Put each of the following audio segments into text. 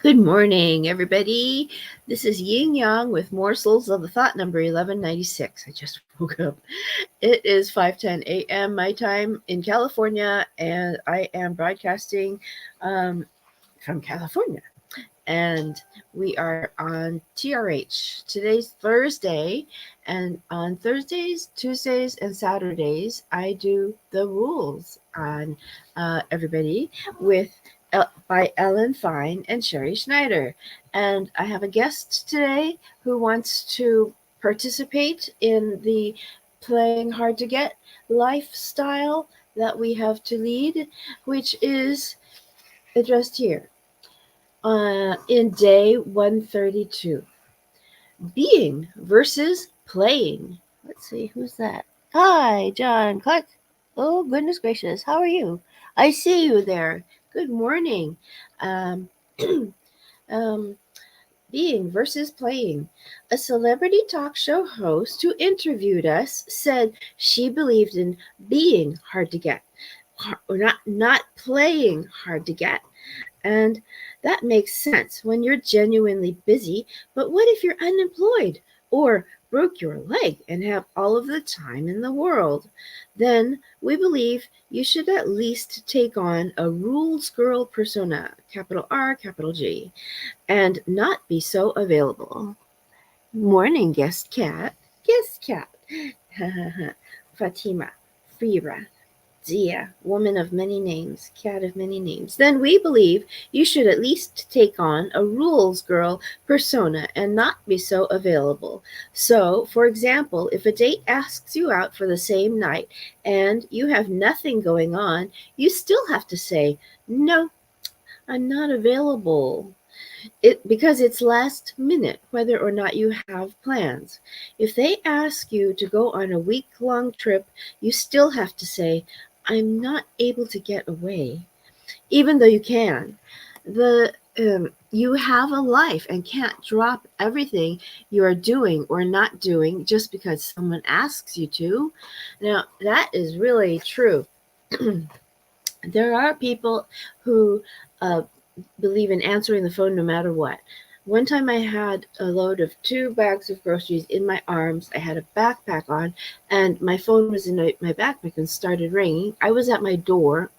Good morning, everybody. This is Yin Yang with Morsels of the Thought number 1196. I just woke up. It is 5:10 a.m. my time in California, and I am broadcasting from California. And we are on TRH. Today's Thursday, and on Thursdays, Tuesdays, and Saturdays, I do the rules on everybody with by Ellen Fein and Sherrie Schneider. And I have a guest today who wants to participate in the playing hard to get lifestyle that we have to lead, which is addressed here in day 132. Being versus playing. Let's see, who's that? Hi, John Clark. Oh, goodness gracious. How are you? I see you there. Good morning. Um, um, being versus playing. A celebrity talk show host who interviewed us said she believed in being hard to get, or not playing hard to get. And that makes sense when you're genuinely busy. But what if you're unemployed or broke your leg and have all of the time in the world? Then we believe you should at least take on a rules girl persona, capital R, capital G, and not be so available. Morning, guest cat. Guest cat. Fatima. Frira. Zia, woman of many names, cat of many names. Then we believe you should at least take on a rules girl persona and not be so available. So, for example, if a date asks you out for the same night and you have nothing going on, you still have to say, "No, I'm not available." Because it's last minute whether or not you have plans. If they ask you to go on a week-long trip, you still have to say, "I'm not able to get away," even though you can. You have a life and can't drop everything you are doing or not doing just because someone asks you to. Now, that is really true. There are people who uh, believe in answering the phone no matter what. One time I had a load of 2 bags of groceries in my arms. I had a backpack on, and my phone was in my backpack and started ringing. I was at my door.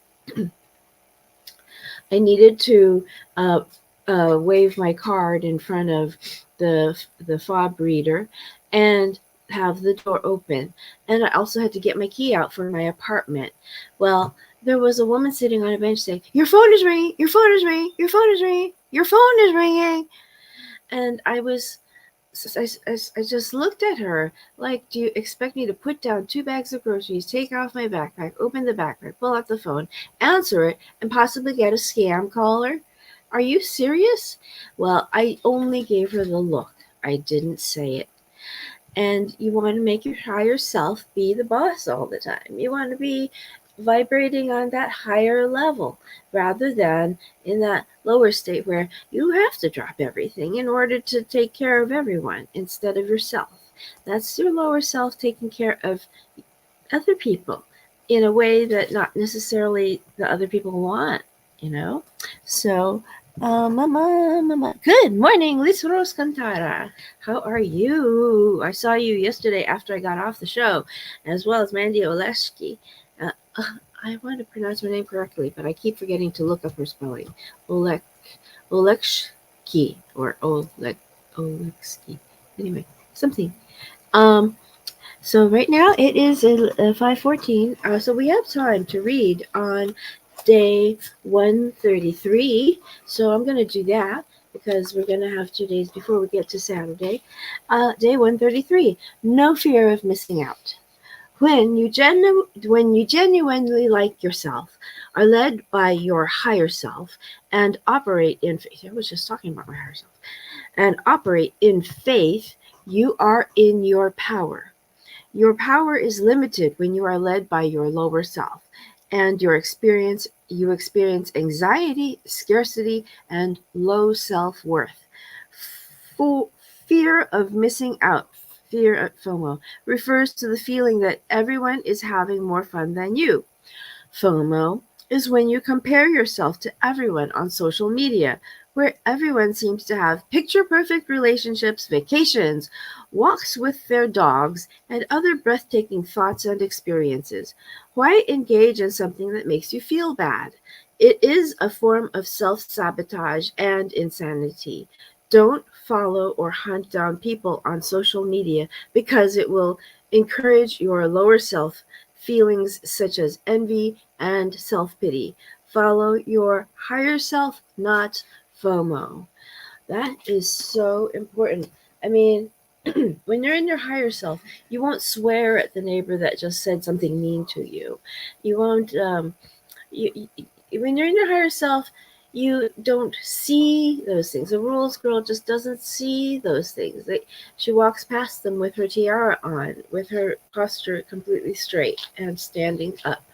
I needed to uh, wave my card in front of the fob reader and have the door open. And I also had to get my key out for my apartment. Well, there was a woman sitting on a bench saying, "Your phone is ringing, your phone is ringing, your phone is ringing, your phone is ringing." And I just looked at her like, "Do you expect me to put down 2 bags of groceries, take off my backpack, open the backpack, pull out the phone, answer it, and possibly get a scam caller? Are you serious?" Well, I only gave her the look. I didn't say it. And you want to make your higher self be the boss all the time. You want to be vibrating on that higher level rather than in that lower state where you have to drop everything in order to take care of everyone instead of yourself. That's your lower self taking care of other people in a way that not necessarily the other people want. So, mama. Good morning, Liz Rose Cantara. How are you? I saw you yesterday after I got off the show, as well as Mandy Oleszki. Uh, uh, I want to pronounce her name correctly, but I keep forgetting to look up her spelling. Olek, Olekshki, or Olekski. Anyway, something. Um, so right now it is 5:14. So we have time to read on day 133. So I'm going to do that because we're going to have 2 days before we get to Saturday. Day 133. No fear of missing out. When you genuinely like yourself, are led by your higher self, and operate in faith. I was just talking about my higher self. And operate in faith, you are in your power. Your power is limited when you are led by your lower self, and you experience anxiety, scarcity, and low self-worth. Fear of missing out, fear of FOMO, refers to the feeling that everyone is having more fun than you. FOMO is when you compare yourself to everyone on social media, where everyone seems to have picture perfect relationships, vacations, walks with their dogs, and other breathtaking thoughts and experiences. Why engage in something that makes you feel bad? It is a form of self sabotage and insanity. Don't follow or hunt down people on social media because it will encourage your lower self feelings such as envy and self pity. Follow your higher self, not FOMO. That is so important. I mean, when you're in your higher self, you won't swear at the neighbor that just said something mean to you. You won't. When you're in your higher self, you don't see those things. The rules girl just doesn't see those things. She walks past them with her tiara on, with her posture completely straight and standing up,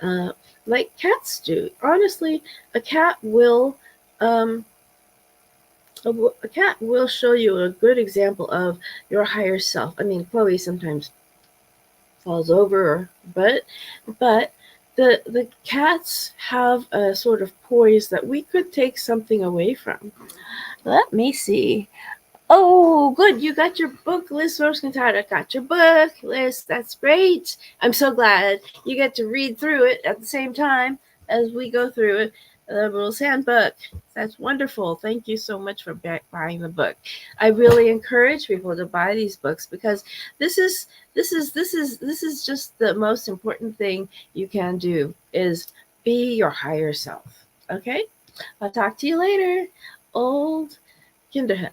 uh, like cats do. Honestly, a cat will. Um, a cat will show you a good example of your higher self. I mean, Chloe sometimes falls over, but the cats have a sort of poise that we could take something away from. Let me see. Oh, good. You got your book list, Rose Cantata. Got your book list. That's great. I'm so glad you get to read through it at the same time as we go through it. The Rules Handbook. That's wonderful. Thank you so much for buying the book. I really encourage people to buy these books because this is this is just the most important thing you can do is be your higher self. Okay? I'll talk to you later. Old Kinderhook.